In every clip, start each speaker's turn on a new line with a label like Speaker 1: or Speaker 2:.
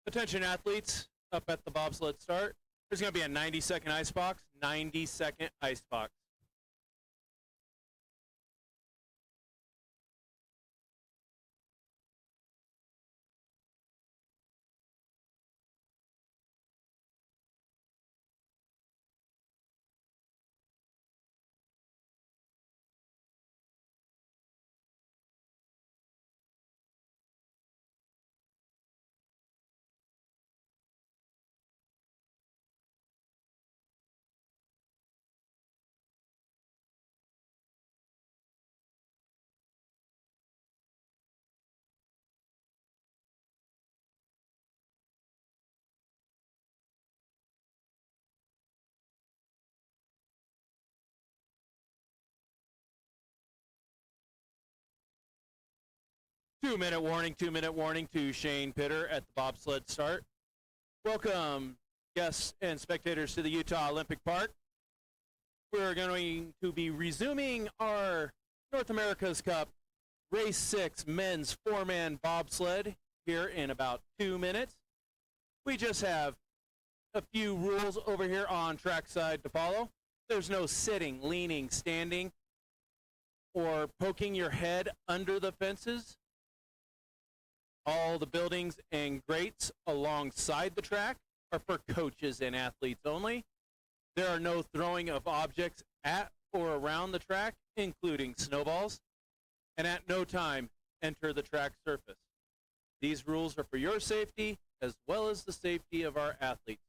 Speaker 1: Attention athletes up at the bobsled start. There's going to be a 90-second ice box, 90-second ice box. Two-minute warning to Shane Pitter at the bobsled start. Welcome, guests and spectators, to the Utah Olympic Park. We're going to be resuming our North America's Cup Race 6 men's four-man bobsled here in about 2 minutes. We just have a few rules over here on trackside to follow. There's no sitting, leaning, standing, or poking your head under the fences. All the buildings and grates alongside the track are for coaches and athletes only. There are no throwing of objects at or around the track, including snowballs, and at no time enter the track surface. These rules are for your safety as well as the safety of our athletes.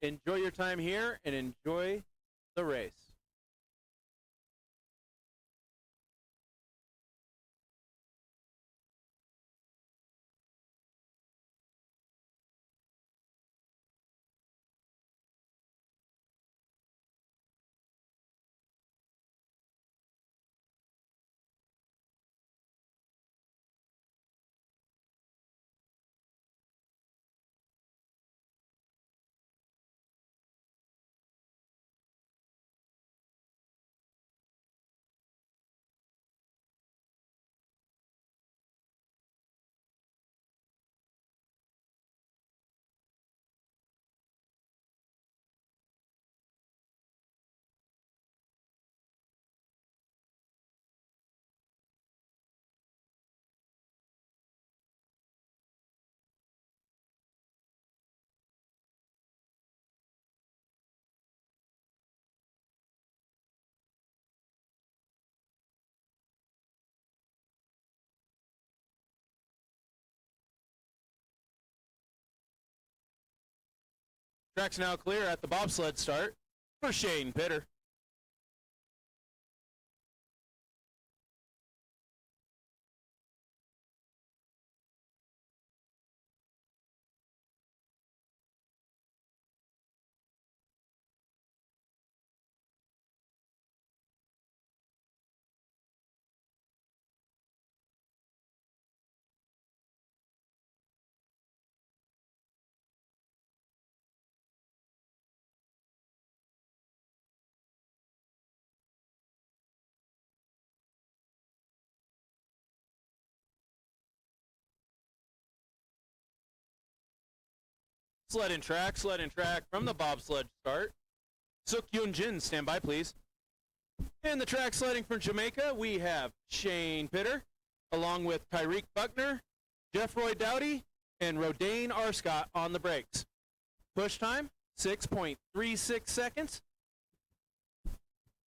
Speaker 1: Enjoy your time here and enjoy the race. Track's now clear at the bobsled start for Shane Pitter. Sled and track from the bobsled start. Suk Yun Jin, stand by, please. In the track sledding from Jamaica, we have Shane Pitter, along with Tyreek Buckner, Jeffroy Dowdy, and Rodane Arscott on the brakes. Push time, 6.36 seconds.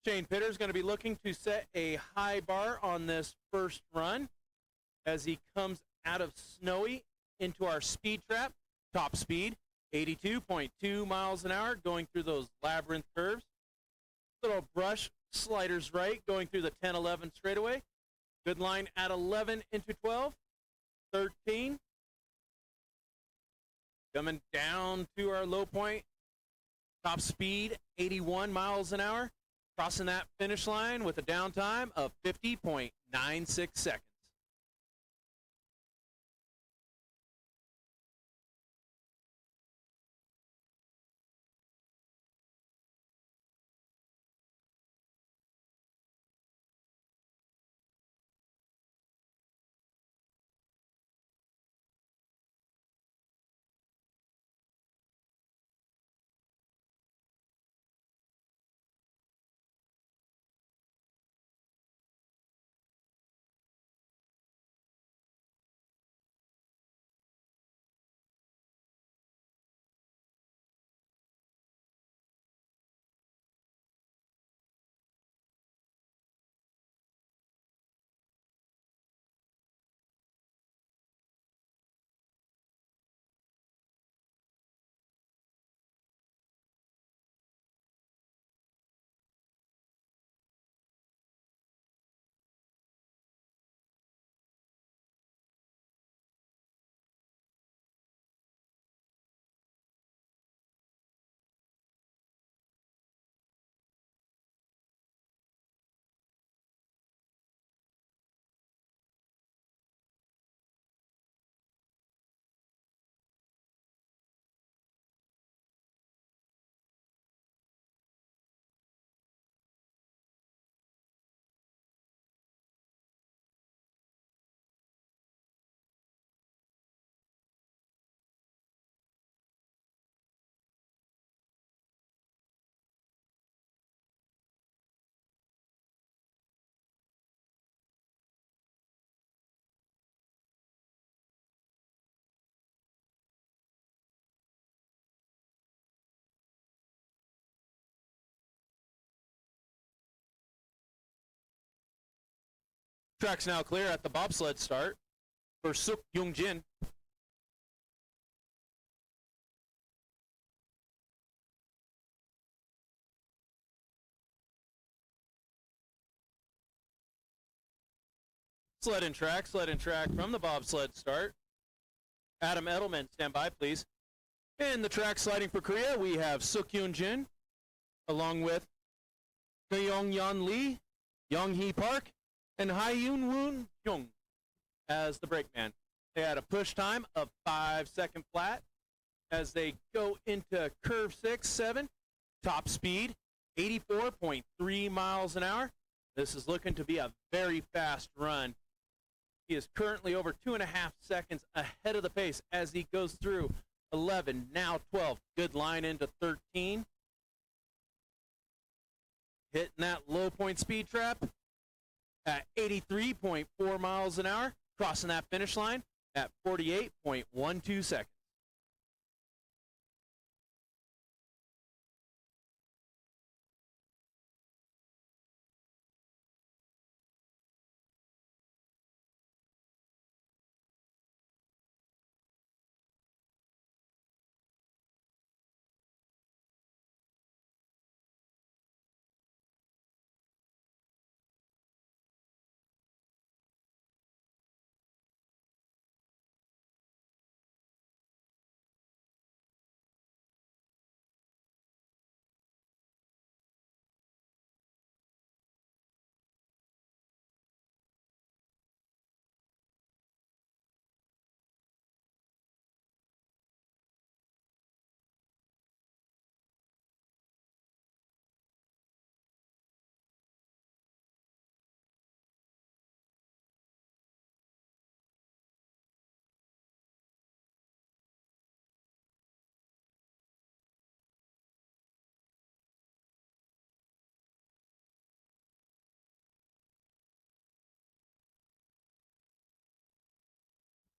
Speaker 1: Shane Pitter is going to be looking to set a high bar on this first run as he comes out of snowy into our speed trap. Top speed, 82.2 miles an hour, going through those labyrinth curves. Little brush, sliders right, going through the 10-11 straightaway. Good line at 11 into 12, 13. Coming down to our low point. Top speed, 81 miles an hour. Crossing that finish line with a downtime of 50.96 seconds. Track's now clear at the bobsled start for Suk Young Jin. Sled and track from the bobsled start. Adam Edelman, stand by, please. In the track sliding for Korea, we have Suk Yoon Jin, along with Young Yan Lee, Young Hee Park, and Hyun Woon Jung as the brakeman. They had a push time of 5 second flat as they go into curve 6-7. Top speed, 84.3 miles an hour. This is looking to be a very fast run. He is currently over 2.5 seconds ahead of the pace as he goes through 11, now 12. Good line into 13. Hitting that low point speed trap at 83.4 miles an hour. Crossing that finish line at 48.12 seconds.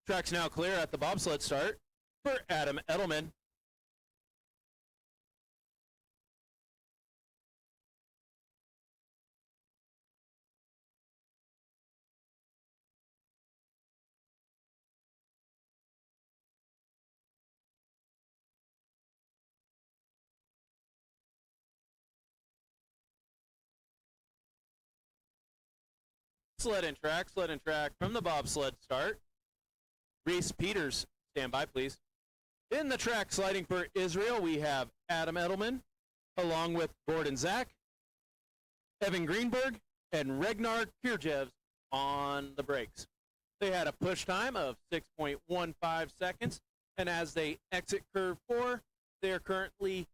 Speaker 1: Track's now clear at the bobsled start for Adam Edelman. Sled and track from the bobsled start. Reese Peters, stand by, please. In the track sliding for Israel, we have Adam Edelman, along with Gordon Zak, Evan Greenberg, and Regnar Kirjevs on the brakes. They had a push time of 6.15 seconds, and as they exit curve 4, they are currently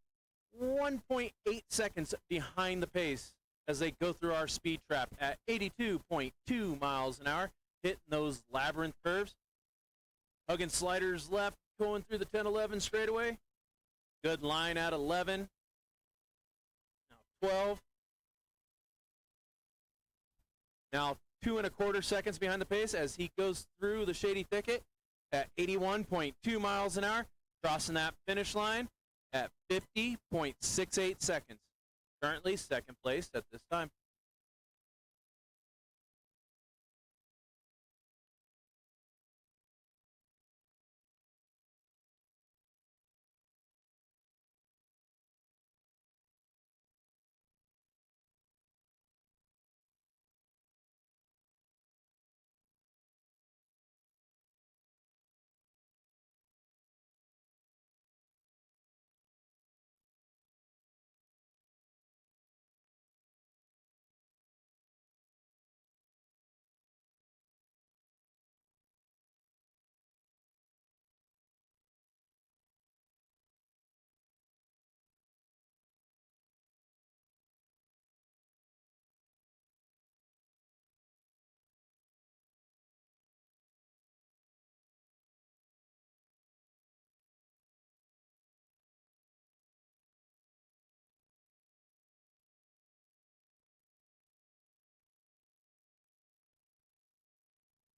Speaker 1: 1.8 seconds behind the pace as they go through our speed trap at 82.2 miles an hour, hitting those labyrinth curves. Hugging sliders left, going through the 10-11 straightaway. Good line at 11. Now 12. Now 2.25 seconds behind the pace as he goes through the shady thicket at 81.2 miles an hour, crossing that finish line at 50.68 seconds. Currently second place at this time.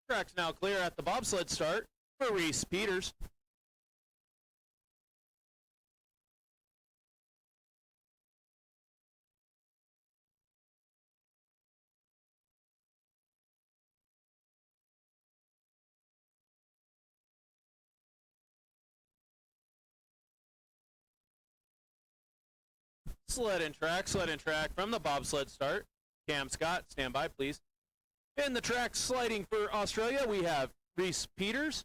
Speaker 1: Track's now clear at the bobsled start for Reese Peters. Sled and track from the bobsled start. Cam Scott, stand by, please. In the track sliding for Australia, we have Reese Peters,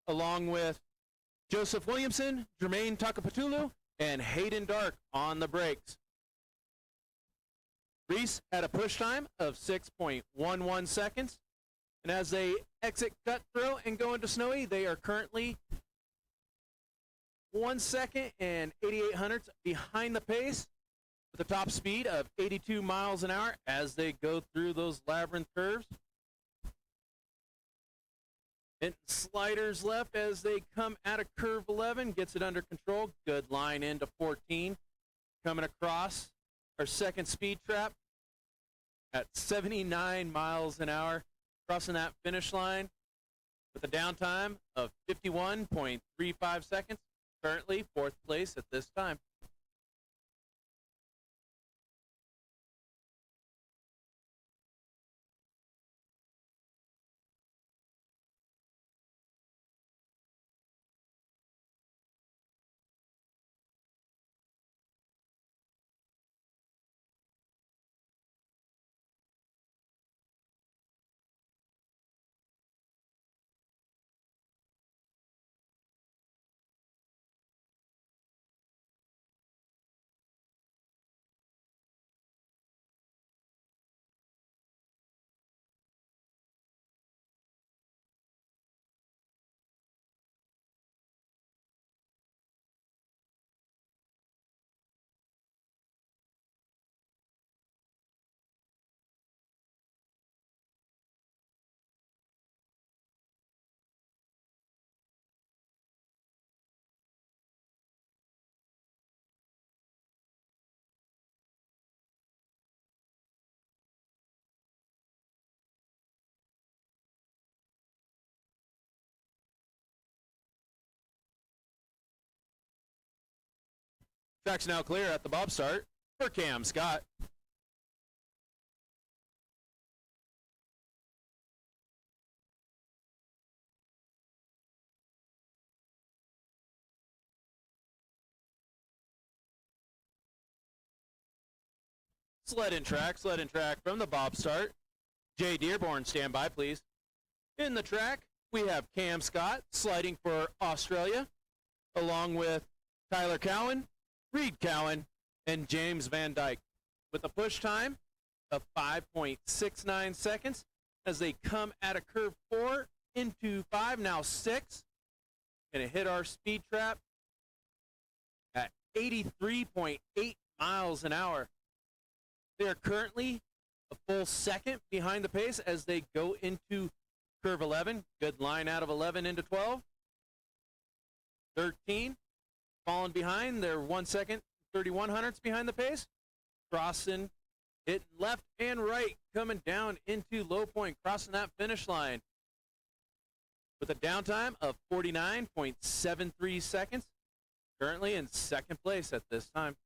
Speaker 1: along with Joseph Williamson, Jermaine Takapatulu, and Hayden Dark on the brakes. Reese had a push time of 6.11 seconds. And as they exit cut through and go into Snowy, they are currently 1 second and 88 hundredths behind the pace with a top speed of 82 miles an hour as they go through those labyrinth curves. And sliders left as they come out of curve 11, gets it under control. Good line into 14. Coming across our second speed trap at 79 miles an hour, crossing that finish line with a downtime of 51.35 seconds. Currently fourth place at this time. Track's now clear at the bob start for Cam Scott. Sled and track from the bob start. Jay Dearborn, stand by, please. In the track, we have Cam Scott sliding for Australia, along with Tyler Cowan, Reed Cowan, and James Van Dyke, with a push time of 5.69 seconds as they come out of curve 4 into 5, now 6. Going to hit our speed trap at 83.8 miles an hour. They are currently a full second behind the pace as they go into curve 11. Good line out of 11 into 12. 13. Falling behind, they're 1 second, 31 hundredths behind the pace. Crossing, hitting left and right, coming down into low point, crossing that finish line with a downtime of 49.73 seconds. Currently in second place at this time.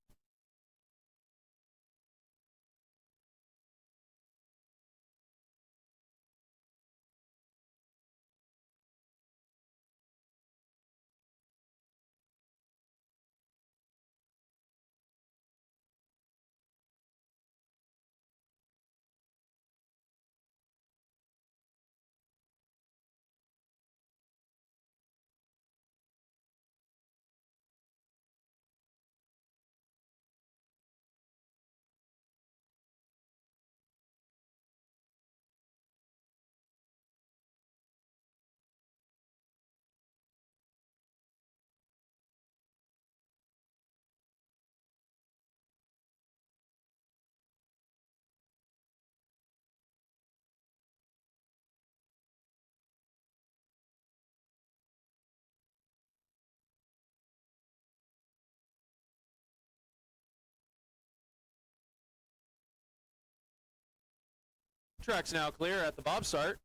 Speaker 1: Track's now clear at the bob start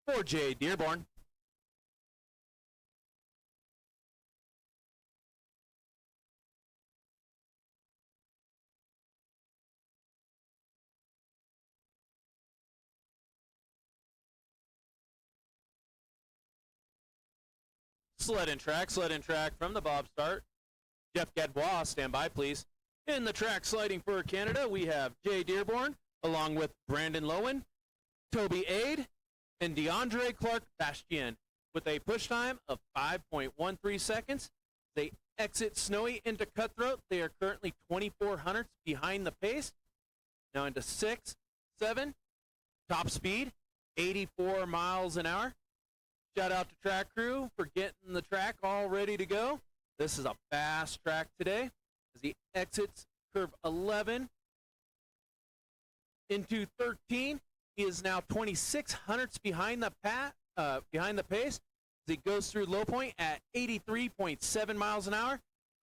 Speaker 1: for Jay Dearborn. Sled and track from the bob start. Jeff Gadbois, stand by, please. In the track sliding for Canada, we have Jay Dearborn, along with Brandon Lowen, Toby Aide, and DeAndre Clark Bastien, with a push time of 5.13 seconds. They exit Snowy into Cutthroat. They are currently 2,400 behind the pace. Now into 6, 7, top speed, 84 miles an hour. Shout out to track crew for getting the track all ready to go. This is a fast track today as he exits curve 11 into 13. He is now 2,600 behind the pace as he goes through low point at 83.7 miles an hour,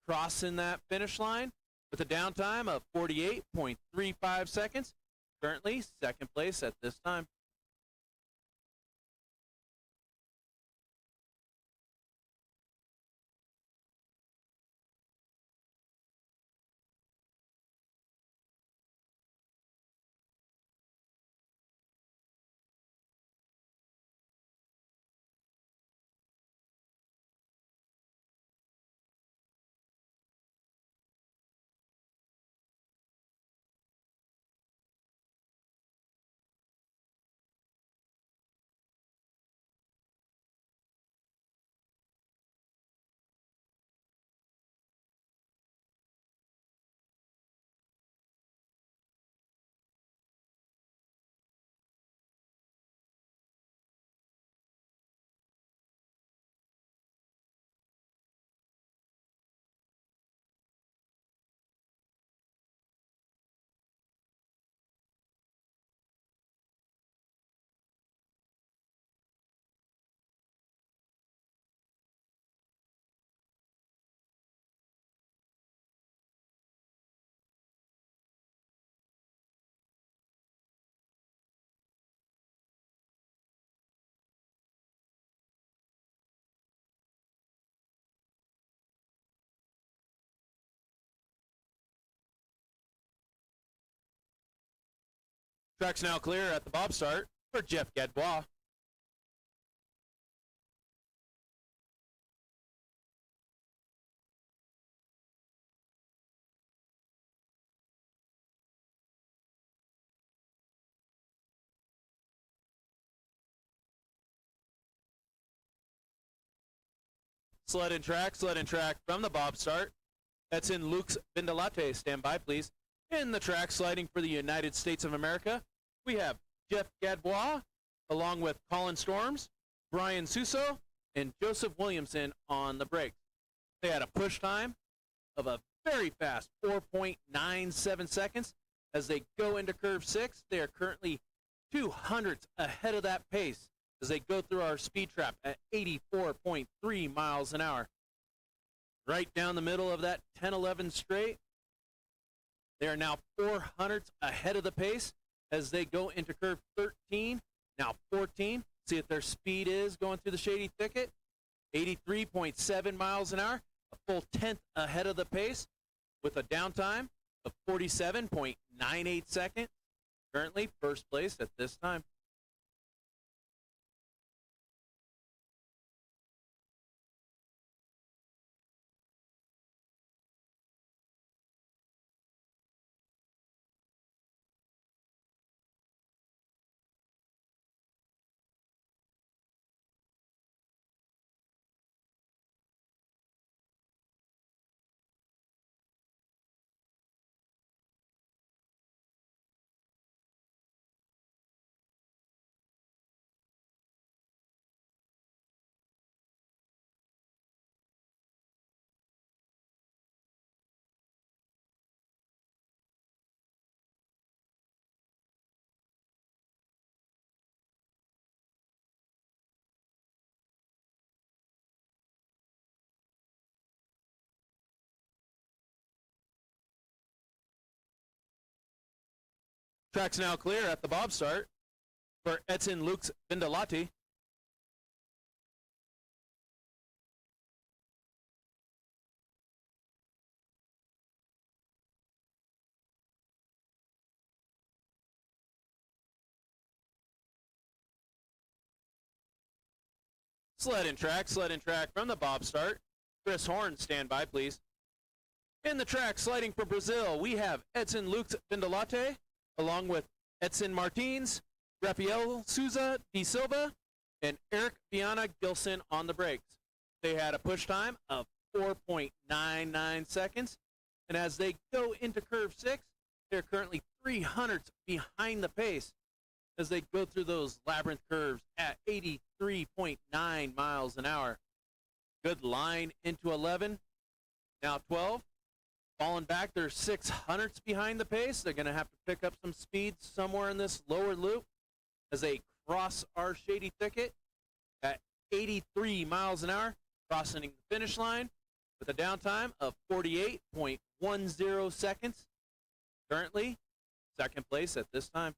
Speaker 1: crossing that finish line with a downtime of 48.35 seconds. Currently second place at this time. Track's now clear at the bob start for Jeff Gadbois. Sled and track from the bob start. That's in Luke's Vindalate. Stand by, please. In the track sliding for the United States of America, we have Jeff Gadbois, along with Colin Storms, Brian Suso, and Joseph Williamson on the brakes. They had a push time of a very fast 4.97 seconds. As they go into curve 6, they are currently 200 ahead of that pace as they go through our speed trap at 84.3 miles an hour. Right down the middle of that 10-11 straight, they are now 400 ahead of the pace as they go into curve 13, now 14. See what their speed is going through the shady thicket. 83.7 miles an hour, a full 10th ahead of the pace with a downtime of 47.98 seconds. Currently first place at this time. Track's now clear at the bob start for Edson Luke's Vindalati. Sled and track from the bob start. Chris Horn, stand by, please. In the track, sliding for Brazil, we have Edson Lux Vindalate, along with Edson Martins, Rafael Souza de Silva, and Eric Viana Gilson on the brakes. They had a push time of 4.99 seconds, and as they go into curve 6, they're currently 300ths behind the pace as they go through those labyrinth curves at 83.9 miles an hour. Good line into 11, now 12. Falling back, they're 600ths behind the pace. They're going to have to pick up some speed somewhere in this lower loop as they cross our shady thicket at 83 miles an hour, crossing the finish line with a downtime of 48.10 seconds. Currently, second place at this time.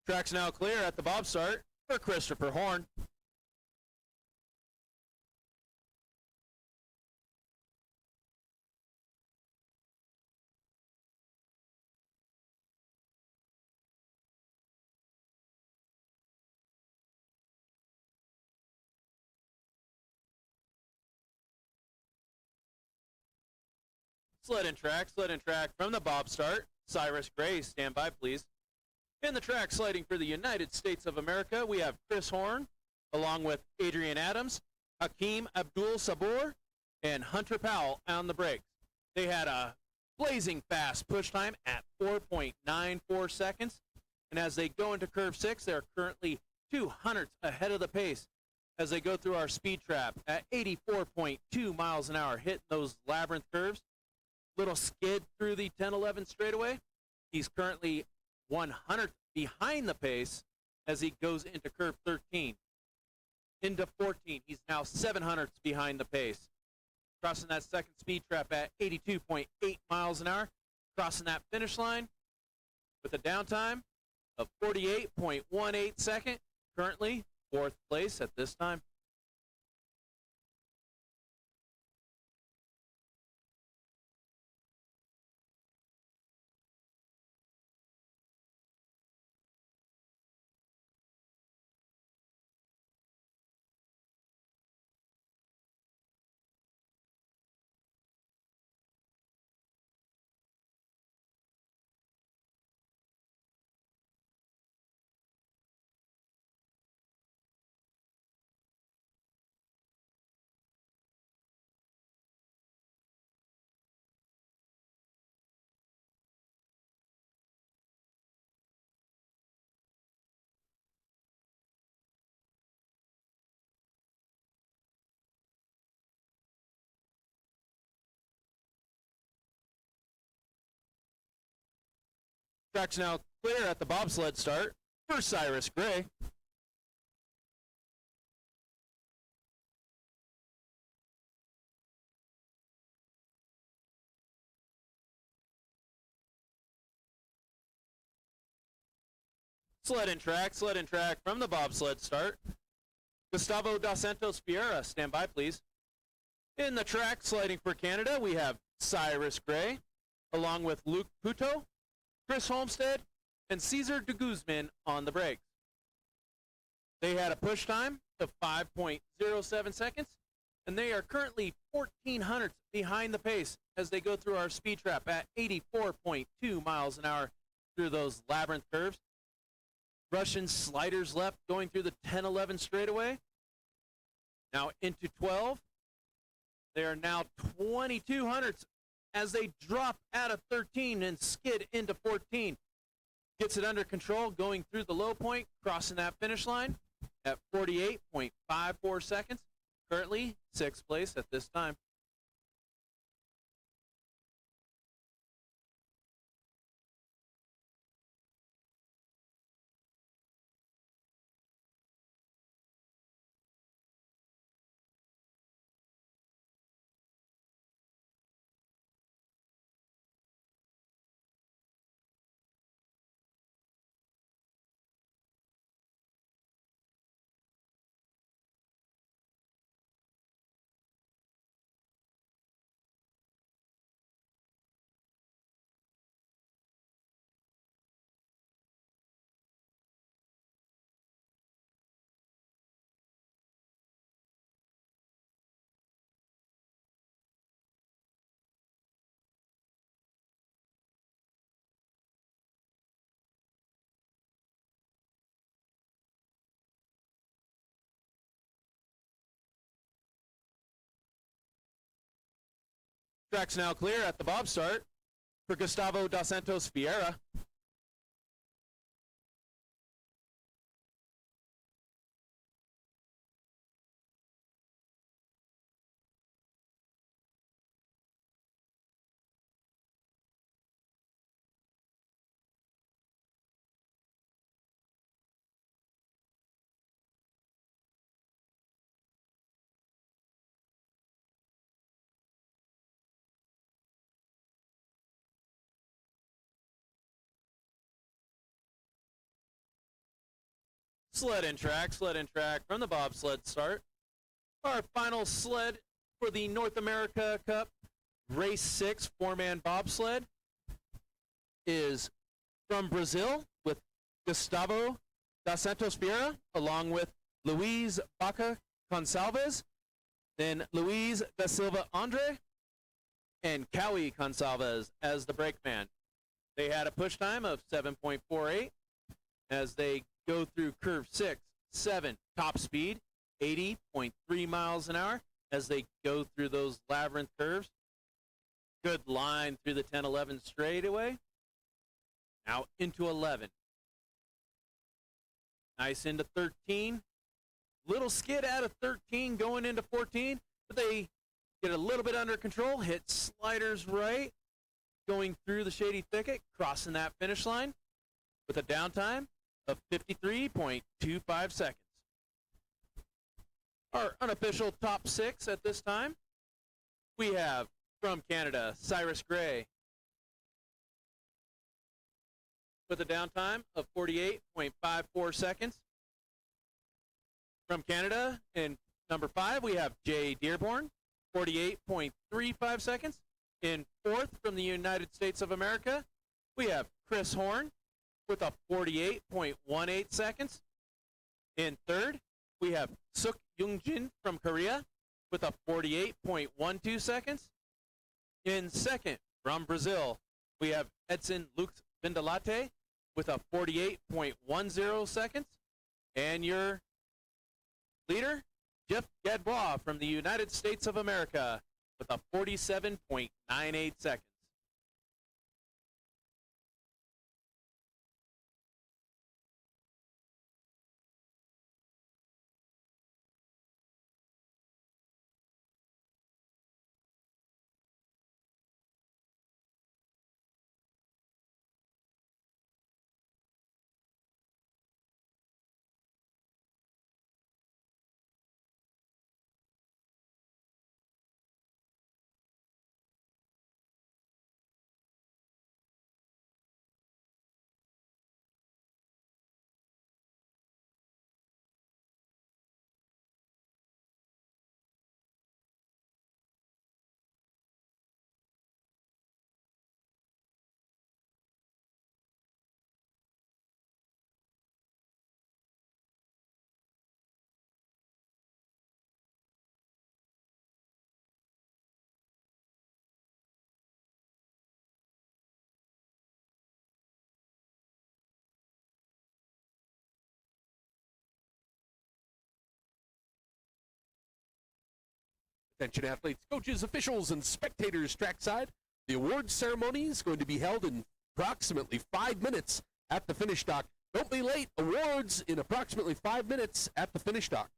Speaker 1: Track's now clear at the bob start for Christopher Horn. Sled and track from the bob start. Cyrus Gray, stand by please. In the track, sliding for the United States of America, we have Chris Horn, along with Adrian Adams, Hakeem Abdul Sabur, and Hunter Powell on the brakes. They had a blazing fast push time at 4.94 seconds, and as they go into curve 6, they're currently 200ths ahead of the pace as they go through our speed trap at 84.2 miles an hour, hitting those labyrinth curves. Little skid through the 10-11 straightaway. He's currently 100th behind the pace as he goes into curve 13. Into 14, he's now 700ths behind the pace. Crossing that second speed trap at 82.8 miles an hour. Crossing that finish line with a downtime of 48.18 seconds. Currently, 4th place at this time. Track's now clear at the bobsled start for Cyrus Gray. Sled and track from the bobsled start. Gustavo dos Santos Vieira, stand by please. In the track, sliding for Canada, we have Cyrus Gray, along with Luke Puto, Chris Homestead, and Cesar de Guzman on the brakes. They had a push time of 5.07 seconds, and they are currently 1,400 behind the pace as they go through our speed trap at 84.2 miles an hour through those labyrinth curves. Russian sliders left going through the 10-11 straightaway. Now into 12. They are now 2,200 as they drop out of 13 and skid into 14. Gets it under control going through the low point, crossing that finish line at 48.54 seconds. Currently 6th place at this time. Track's now clear at the bob start for Gustavo dos Santos Vieira. Sled in track from the bobsled start. Our final sled for the North America Cup Race 6 4-man bobsled is from Brazil with Gustavo dos Santos Vieira, along with Luiz Baca Gonçalves, then Luiz da Silva Andre, and Cowie Gonçalves as the brakeman. They had a push time of 7.48 as they go through curve 6, 7, top speed, 80.3 miles an hour as they go through those labyrinth curves. Good line through the 10-11 straightaway. Now into 11. Nice into 13. Little skid out of 13 going into 14, but they get a little bit under control, hit sliders right, going through the shady thicket, crossing that finish line with a downtime of 53.25 seconds. Our unofficial top 6 at this time, we have from Canada, Cyrus Gray, with a downtime of 48.54 seconds. From Canada, in number 5, we have Jay Dearborn, 48.35 seconds. In 4th, from the United States of America, we have Chris Horn with a 48.18 seconds. In 3rd, we have Suk Yoongjin from Korea with a 48.12 seconds. In 2nd, from Brazil, we have Edson Lux Vindalate with a 48.10 seconds. And your leader, Jeff Gadbois from the United States of America with a 47.98 seconds.
Speaker 2: Attention athletes, coaches, officials, and spectators trackside. The awards ceremony is going to be held in approximately 5 minutes at the finish dock. Don't be late. Awards in approximately 5 minutes at the finish dock.